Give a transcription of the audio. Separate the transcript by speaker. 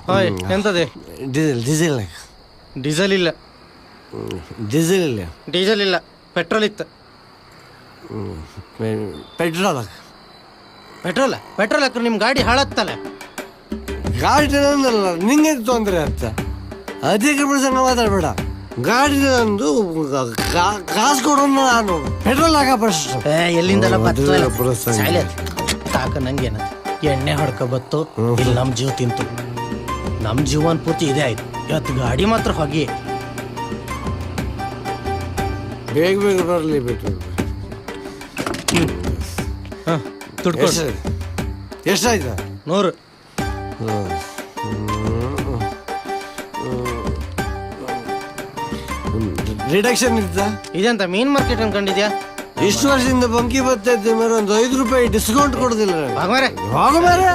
Speaker 1: Hi ಎಂತದೆ?
Speaker 2: Diesel
Speaker 1: diesel ಇಲ್ಲ.
Speaker 2: Diesel ಇಲ್ಲ.
Speaker 1: Diesel ಇಲ್ಲ, ಪೆಟ್ರೋಲ್ ಇತ್ತು.
Speaker 2: ಪೆಟ್ರೋಲ್
Speaker 1: ಪೆಟ್ರೋಲ್ ಹಾಕ್ರೆ ನಿಮ್ಮ ಗಾಡಿ ಹಾಳತ್ತಲ್ಲ.
Speaker 2: ಗಾಡಿ ನಂದಲ್ಲ, ನಿಂಗೆ ತೊಂದರೆ ಅಂತ ಅಧಿಕ ಪ್ರಸಂಗ ಮಾತಾಡ್ಬೇಡ. ಗಾಡಿ ನಂದು, ಕಾಸು ಕೊಡೋಣ ನಾನು. ಪೆಟ್ರೋಲ್ ಹಾಕ ಫಸ್ಟ್.
Speaker 1: ಎಲ್ಲಿಂದೆಲ್ಲ ಸಾಕ ನಂಗೇನ ಎಣ್ಣೆ ಹೊಡ್ಕೊ ಬತ್ತು, ಇಲ್ಲಿ ನಮ್ಮ ಜೀವ ತಿಂತು. ನಮ್ಮ ಜೀವನ ಪೂರ್ತಿ ಇದೇ ಆಯ್ತು. ಇವತ್ತು ಗಾಡಿ ಮಾತ್ರ ಹೋಗಿ
Speaker 2: ಬೇಗ ಬೇಗ ಬರಲಿ ಬಿಟ್ಟು.
Speaker 1: ಹಾಂ ದುಡ್ಡು
Speaker 2: ಎಷ್ಟಾಯ್ತಾ?
Speaker 1: 100.
Speaker 2: ರಿಡಕ್ಷನ್ ಇತ್ತಾ?
Speaker 1: ಇದೆಂತ ಮೀನ್ ಮಾರ್ಕೆಟ್ ಅನ್ಕೊಂಡಿದ್ಯಾ?
Speaker 2: ಇಷ್ಟು ವರ್ಷದಿಂದ ಬಂಕಿ ಬರ್ತಾ ಇದ್ದೆ, ಮೇಲೆ ಒಂದು 5 ರೂಪಾಯಿ ಡಿಸ್ಕೌಂಟ್ ಕೊಡೋದಿಲ್ಲ.
Speaker 1: ಹೋಗ ಮಾರ್ರೆ.